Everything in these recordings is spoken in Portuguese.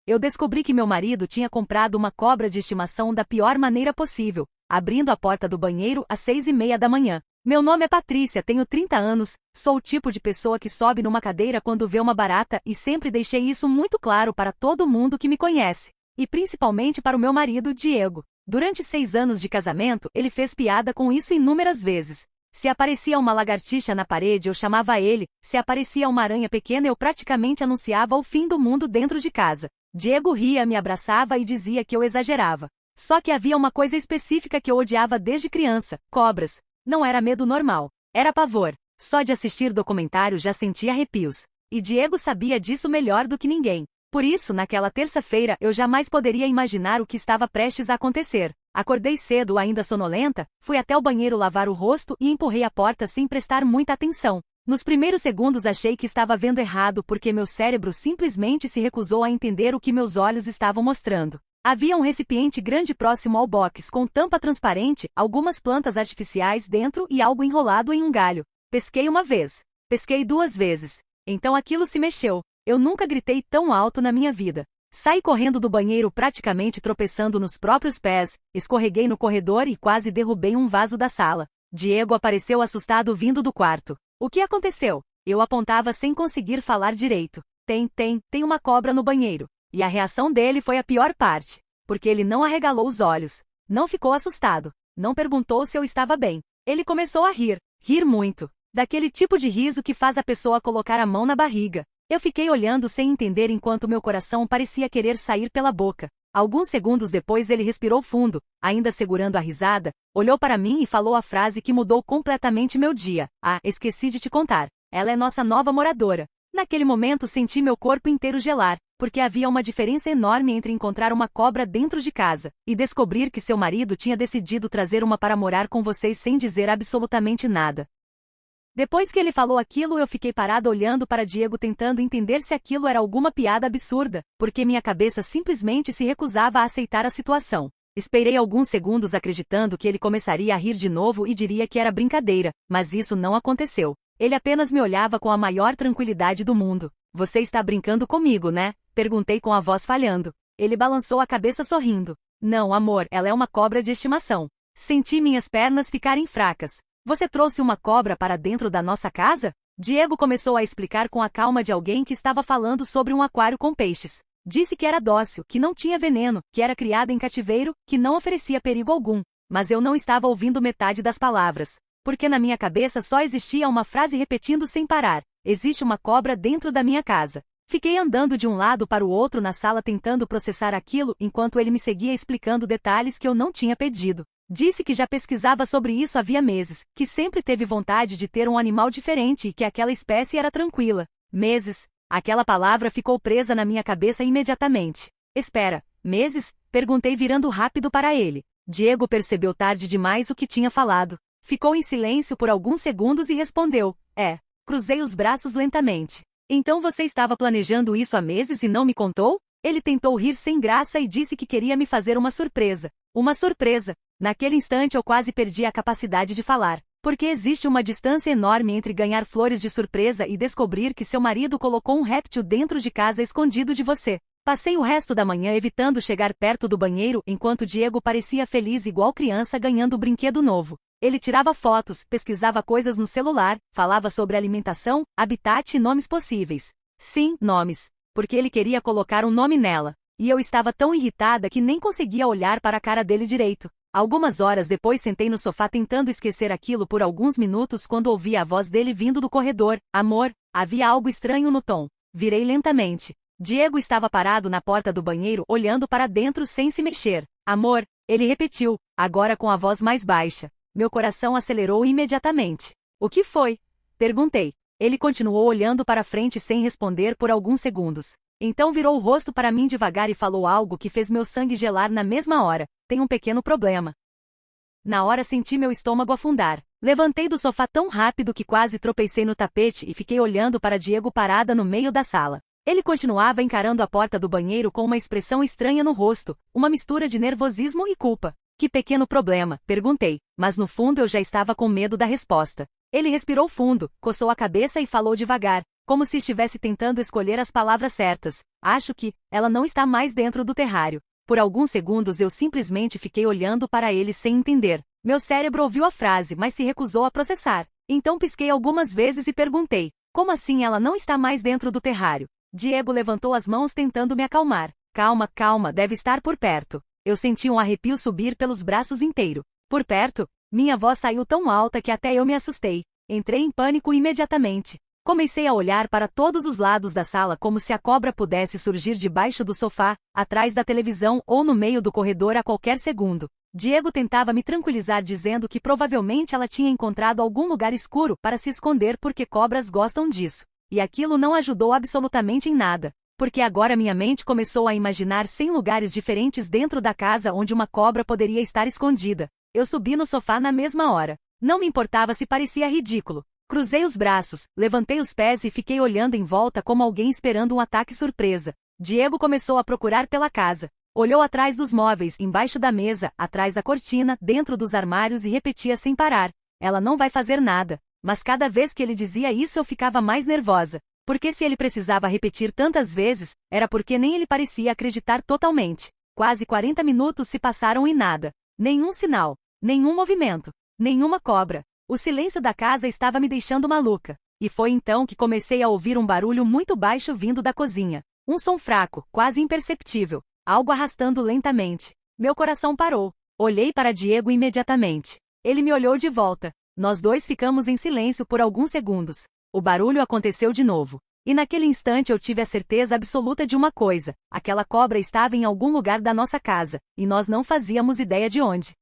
eu descobri que meu marido tinha comprado uma cobra de estimação da pior maneira possível, abrindo a porta do banheiro às 6h30 da manhã. Meu nome é Patrícia, tenho 30 anos, sou o tipo de pessoa que sobe numa cadeira quando vê uma barata e sempre deixei isso muito claro para todo mundo que me conhece. E principalmente para o meu marido, Diego. Durante 6 anos de casamento, ele fez piada com isso inúmeras vezes. Se aparecia uma lagartixa na parede, eu chamava ele. Se aparecia uma aranha pequena, eu praticamente anunciava o fim do mundo dentro de casa. Diego ria, me abraçava e dizia que eu exagerava. Só que havia uma coisa específica que eu odiava desde criança: cobras. Não era medo normal. Era pavor. Só de assistir documentário já sentia arrepios. E Diego sabia disso melhor do que ninguém. Por isso, naquela terça-feira, eu jamais poderia imaginar o que estava prestes a acontecer. Acordei cedo, ainda sonolenta, fui até o banheiro lavar o rosto e empurrei a porta sem prestar muita atenção. Nos primeiros segundos achei que estava vendo errado porque meu cérebro simplesmente se recusou a entender o que meus olhos estavam mostrando. Havia um recipiente grande próximo ao box com tampa transparente, algumas plantas artificiais dentro e algo enrolado em um galho. Pesquei uma vez. Pesquei 2 vezes. Então aquilo se mexeu. Eu nunca gritei tão alto na minha vida. Saí correndo do banheiro praticamente tropeçando nos próprios pés, escorreguei no corredor e quase derrubei um vaso da sala. Diego apareceu assustado vindo do quarto. O que aconteceu? Eu apontava sem conseguir falar direito. Tem uma cobra no banheiro. E a reação dele foi a pior parte, porque ele não arregalou os olhos, não ficou assustado, não perguntou se eu estava bem. Ele começou a rir muito, daquele tipo de riso que faz a pessoa colocar a mão na barriga. Eu fiquei olhando sem entender enquanto meu coração parecia querer sair pela boca. Alguns segundos depois ele respirou fundo, ainda segurando a risada, olhou para mim e falou a frase que mudou completamente meu dia. Ah, esqueci de te contar. Ela é nossa nova moradora. Naquele momento senti meu corpo inteiro gelar, porque havia uma diferença enorme entre encontrar uma cobra dentro de casa e descobrir que seu marido tinha decidido trazer uma para morar com vocês sem dizer absolutamente nada. Depois que ele falou aquilo, eu fiquei parada olhando para Diego tentando entender se aquilo era alguma piada absurda, porque minha cabeça simplesmente se recusava a aceitar a situação. Esperei alguns segundos acreditando que ele começaria a rir de novo e diria que era brincadeira, mas isso não aconteceu. Ele apenas me olhava com a maior tranquilidade do mundo. Você está brincando comigo, né? Perguntei com a voz falhando. Ele balançou a cabeça sorrindo. Não, amor, ela é uma cobra de estimação. Senti minhas pernas ficarem fracas. Você trouxe uma cobra para dentro da nossa casa? Diego começou a explicar com a calma de alguém que estava falando sobre um aquário com peixes. Disse que era dócil, que não tinha veneno, que era criada em cativeiro, que não oferecia perigo algum. Mas eu não estava ouvindo metade das palavras, porque na minha cabeça só existia uma frase repetindo sem parar: existe uma cobra dentro da minha casa. Fiquei andando de um lado para o outro na sala tentando processar aquilo enquanto ele me seguia explicando detalhes que eu não tinha pedido. Disse que já pesquisava sobre isso havia meses, que sempre teve vontade de ter um animal diferente e que aquela espécie era tranquila. Meses. Aquela palavra ficou presa na minha cabeça imediatamente. Espera, meses? Perguntei virando rápido para ele. Diego percebeu tarde demais o que tinha falado. Ficou em silêncio por alguns segundos e respondeu: é. Cruzei os braços lentamente. Então você estava planejando isso há meses e não me contou? Ele tentou rir sem graça e disse que queria me fazer uma surpresa. Uma surpresa. Naquele instante eu quase perdi a capacidade de falar. Porque existe uma distância enorme entre ganhar flores de surpresa e descobrir que seu marido colocou um réptil dentro de casa escondido de você. Passei o resto da manhã evitando chegar perto do banheiro enquanto Diego parecia feliz igual criança ganhando um brinquedo novo. Ele tirava fotos, pesquisava coisas no celular, falava sobre alimentação, habitat e nomes possíveis. Sim, nomes. Porque ele queria colocar um nome nela. E eu estava tão irritada que nem conseguia olhar para a cara dele direito. Algumas horas depois sentei no sofá tentando esquecer aquilo por alguns minutos quando ouvi a voz dele vindo do corredor. Amor, havia algo estranho no tom. Virei lentamente. Diego estava parado na porta do banheiro olhando para dentro sem se mexer. Amor, ele repetiu, agora com a voz mais baixa. Meu coração acelerou imediatamente. O que foi? Perguntei. Ele continuou olhando para frente sem responder por alguns segundos. Então virou o rosto para mim devagar e falou algo que fez meu sangue gelar na mesma hora. Tem um pequeno problema. Na hora senti meu estômago afundar. Levantei do sofá tão rápido que quase tropecei no tapete e fiquei olhando para Diego parada no meio da sala. Ele continuava encarando a porta do banheiro com uma expressão estranha no rosto, uma mistura de nervosismo e culpa. Que pequeno problema? Perguntei, mas no fundo eu já estava com medo da resposta. Ele respirou fundo, coçou a cabeça e falou devagar. como se estivesse tentando escolher as palavras certas. Acho que ela não está mais dentro do terrário. Por alguns segundos eu simplesmente fiquei olhando para ele sem entender. Meu cérebro ouviu a frase, mas se recusou a processar. Então pisquei algumas vezes e perguntei: como assim ela não está mais dentro do terrário? Diego levantou as mãos tentando me acalmar. Calma, calma, deve estar por perto. Eu senti um arrepio subir pelos braços inteiro. Por perto? Minha voz saiu tão alta que até eu me assustei. Entrei em pânico imediatamente. Comecei a olhar para todos os lados da sala como se a cobra pudesse surgir debaixo do sofá, atrás da televisão ou no meio do corredor a qualquer segundo. Diego tentava me tranquilizar dizendo que provavelmente ela tinha encontrado algum lugar escuro para se esconder porque cobras gostam disso. E aquilo não ajudou absolutamente em nada, porque agora minha mente começou a imaginar 100 lugares diferentes dentro da casa onde uma cobra poderia estar escondida. Eu subi no sofá na mesma hora. Não me importava se parecia ridículo. Cruzei os braços, levantei os pés e fiquei olhando em volta como alguém esperando um ataque surpresa. Diego começou a procurar pela casa. Olhou atrás dos móveis, embaixo da mesa, atrás da cortina, dentro dos armários e repetia sem parar: ela não vai fazer nada. Mas cada vez que ele dizia isso eu ficava mais nervosa. Porque se ele precisava repetir tantas vezes, era porque nem ele parecia acreditar totalmente. Quase 40 minutos se passaram e nada. Nenhum sinal. Nenhum movimento. Nenhuma cobra. O silêncio da casa estava me deixando maluca. E foi então que comecei a ouvir um barulho muito baixo vindo da cozinha. Um som fraco, quase imperceptível. Algo arrastando lentamente. Meu coração parou. Olhei para Diego imediatamente. Ele me olhou de volta. Nós dois ficamos em silêncio por alguns segundos. O barulho aconteceu de novo. E naquele instante eu tive a certeza absoluta de uma coisa: aquela cobra estava em algum lugar da nossa casa, e nós não fazíamos ideia de onde.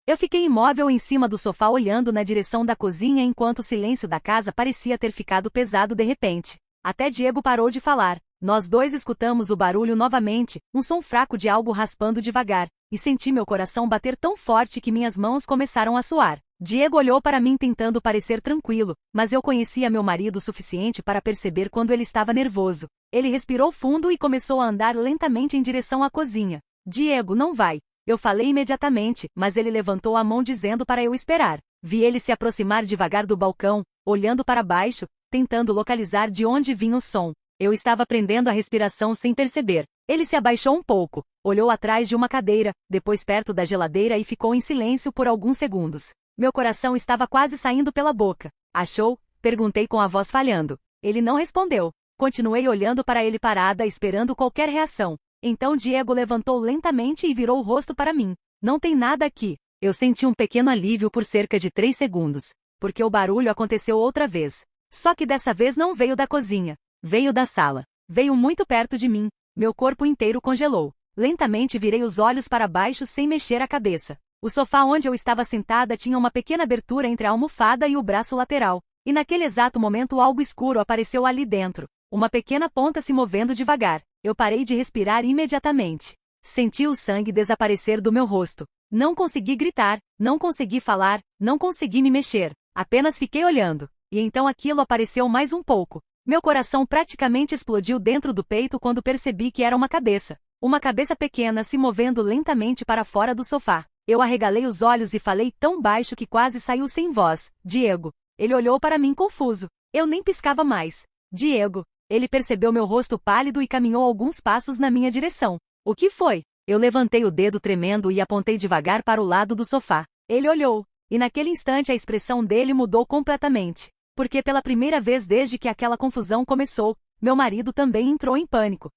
Eu fiquei imóvel em cima do sofá olhando na direção da cozinha enquanto o silêncio da casa parecia ter ficado pesado de repente. Até Diego parou de falar. Nós dois escutamos o barulho novamente, um som fraco de algo raspando devagar, e senti meu coração bater tão forte que minhas mãos começaram a suar. Diego olhou para mim tentando parecer tranquilo, mas eu conhecia meu marido o suficiente para perceber quando ele estava nervoso. Ele respirou fundo e começou a andar lentamente em direção à cozinha. Diego, não vai. Eu falei imediatamente, mas ele levantou a mão dizendo para eu esperar. Vi ele se aproximar devagar do balcão, olhando para baixo, tentando localizar de onde vinha o som. Eu estava prendendo a respiração sem perceber. Ele se abaixou um pouco, olhou atrás de uma cadeira, depois perto da geladeira e ficou em silêncio por alguns segundos. Meu coração estava quase saindo pela boca. Achou? Perguntei com a voz falhando. Ele não respondeu. Continuei olhando para ele parada, esperando qualquer reação. Então Diego levantou lentamente e virou o rosto para mim. Não tem nada aqui. Eu senti um pequeno alívio por cerca de 3 segundos, porque o barulho aconteceu outra vez. Só que dessa vez não veio da cozinha. Veio da sala. Veio muito perto de mim. Meu corpo inteiro congelou. Lentamente virei os olhos para baixo sem mexer a cabeça. O sofá onde eu estava sentada tinha uma pequena abertura entre a almofada e o braço lateral. E naquele exato momento algo escuro apareceu ali dentro. Uma pequena ponta se movendo devagar. Eu parei de respirar imediatamente. Senti o sangue desaparecer do meu rosto. Não consegui gritar, não consegui falar, não consegui me mexer. Apenas fiquei olhando. E então aquilo apareceu mais um pouco. Meu coração praticamente explodiu dentro do peito quando percebi que era uma cabeça. Uma cabeça pequena se movendo lentamente para fora do sofá. Eu arregalei os olhos e falei tão baixo que quase saiu sem voz. Diego. Ele olhou para mim confuso. Eu nem piscava mais. Diego. Ele percebeu meu rosto pálido e caminhou alguns passos na minha direção. O que foi? Eu levantei o dedo tremendo e apontei devagar para o lado do sofá. Ele olhou. E naquele instante a expressão dele mudou completamente. Porque pela primeira vez desde que aquela confusão começou, meu marido também entrou em pânico.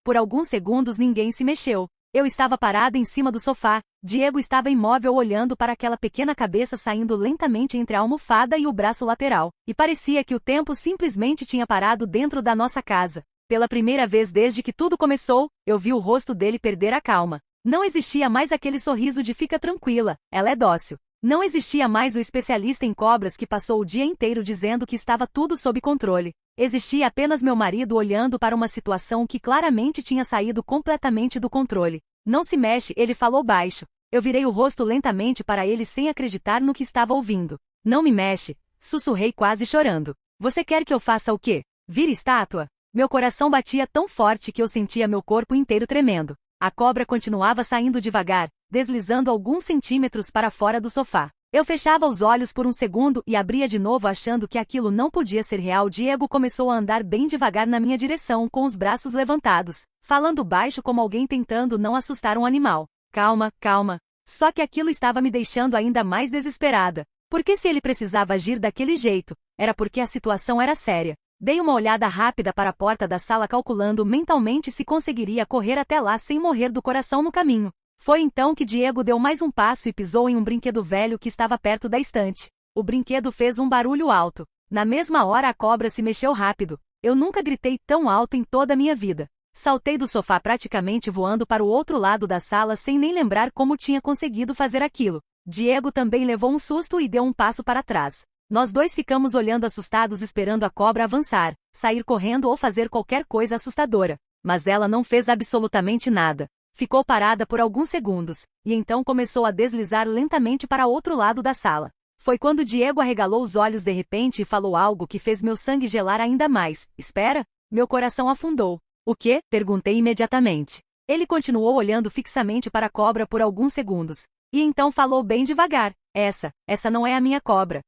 Por alguns segundos ninguém se mexeu. Eu estava parada em cima do sofá. Diego estava imóvel olhando para aquela pequena cabeça saindo lentamente entre a almofada e o braço lateral. E parecia que o tempo simplesmente tinha parado dentro da nossa casa. Pela primeira vez desde que tudo começou, eu vi o rosto dele perder a calma. Não existia mais aquele sorriso de fica tranquila, ela é dócil. Não existia mais o especialista em cobras que passou o dia inteiro dizendo que estava tudo sob controle. Existia apenas meu marido olhando para uma situação que claramente tinha saído completamente do controle. Não se mexe, ele falou baixo. Eu virei o rosto lentamente para ele sem acreditar no que estava ouvindo. Não me mexe, sussurrei quase chorando. Você quer que eu faça o quê? Vire estátua? Meu coração batia tão forte que eu sentia meu corpo inteiro tremendo. A cobra continuava saindo devagar, deslizando alguns centímetros para fora do sofá. Eu fechava os olhos por um segundo e abria de novo achando que aquilo não podia ser real. Diego começou a andar bem devagar na minha direção com os braços levantados, falando baixo como alguém tentando não assustar um animal. Calma, calma. Só que aquilo estava me deixando ainda mais desesperada. Porque se ele precisava agir daquele jeito, era porque a situação era séria. Dei uma olhada rápida para a porta da sala calculando mentalmente se conseguiria correr até lá sem morrer do coração no caminho. Foi então que Diego deu mais um passo e pisou em um brinquedo velho que estava perto da estante. O brinquedo fez um barulho alto. Na mesma hora a cobra se mexeu rápido. Eu nunca gritei tão alto em toda a minha vida. Saltei do sofá praticamente voando para o outro lado da sala sem nem lembrar como tinha conseguido fazer aquilo. Diego também levou um susto e deu um passo para trás. Nós dois ficamos olhando assustados esperando a cobra avançar, sair correndo ou fazer qualquer coisa assustadora. Mas ela não fez absolutamente nada. Ficou parada por alguns segundos, e então começou a deslizar lentamente para outro lado da sala. Foi quando Diego arregalou os olhos de repente e falou algo que fez meu sangue gelar ainda mais. Espera! Meu coração afundou. O quê? Perguntei imediatamente. Ele continuou olhando fixamente para a cobra por alguns segundos. E então falou bem devagar. Essa não é a minha cobra.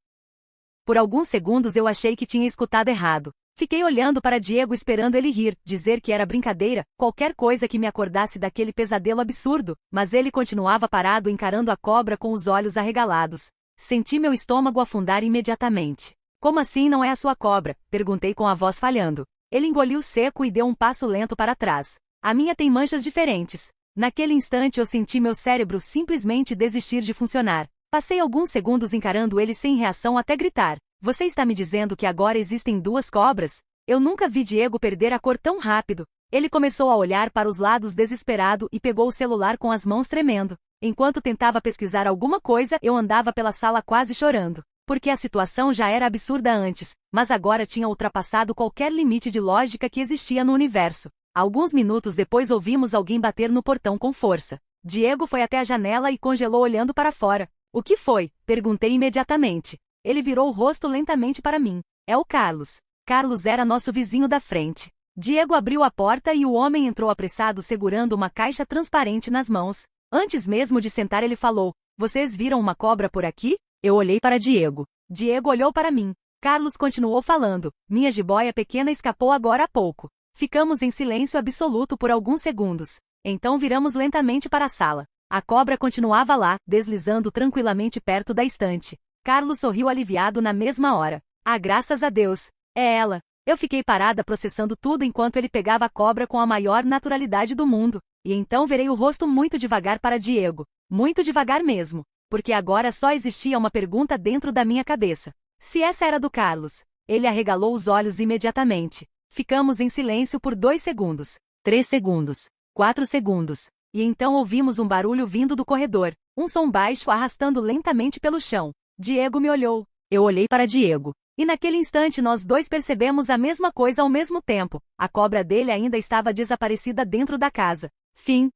Por alguns segundos eu achei que tinha escutado errado. Fiquei olhando para Diego esperando ele rir, dizer que era brincadeira, qualquer coisa que me acordasse daquele pesadelo absurdo, mas ele continuava parado encarando a cobra com os olhos arregalados. Senti meu estômago afundar imediatamente. Como assim não é a sua cobra? Perguntei com a voz falhando. Ele engoliu seco e deu um passo lento para trás. A minha tem manchas diferentes. Naquele instante eu senti meu cérebro simplesmente desistir de funcionar. Passei alguns segundos encarando ele sem reação até gritar. Você está me dizendo que agora existem duas cobras? Eu nunca vi Diego perder a cor tão rápido. Ele começou a olhar para os lados desesperado e pegou o celular com as mãos tremendo. Enquanto tentava pesquisar alguma coisa, eu andava pela sala quase chorando. Porque a situação já era absurda antes, mas agora tinha ultrapassado qualquer limite de lógica que existia no universo. Alguns minutos depois ouvimos alguém bater no portão com força. Diego foi até a janela e congelou olhando para fora. O que foi? Perguntei imediatamente. Ele virou o rosto lentamente para mim. É o Carlos. Carlos era nosso vizinho da frente. Diego abriu a porta e o homem entrou apressado segurando uma caixa transparente nas mãos. Antes mesmo de sentar ele falou, vocês viram uma cobra por aqui? Eu olhei para Diego. Diego olhou para mim. Carlos continuou falando. Minha jiboia pequena escapou agora há pouco. Ficamos em silêncio absoluto por alguns segundos. Então viramos lentamente para a sala. A cobra continuava lá, deslizando tranquilamente perto da estante. Carlos sorriu aliviado na mesma hora. Ah, graças a Deus. É ela. Eu fiquei parada processando tudo enquanto ele pegava a cobra com a maior naturalidade do mundo. E então virei o rosto muito devagar para Diego. Muito devagar mesmo. Porque agora só existia uma pergunta dentro da minha cabeça. Se essa era do Carlos. Ele arregalou os olhos imediatamente. Ficamos em silêncio por 2 segundos. 3 segundos. 4 segundos. E então ouvimos um barulho vindo do corredor. Um som baixo arrastando lentamente pelo chão. Diego me olhou. Eu olhei para Diego. E naquele instante nós dois percebemos a mesma coisa ao mesmo tempo. A cobra dele ainda estava desaparecida dentro da casa. Fim.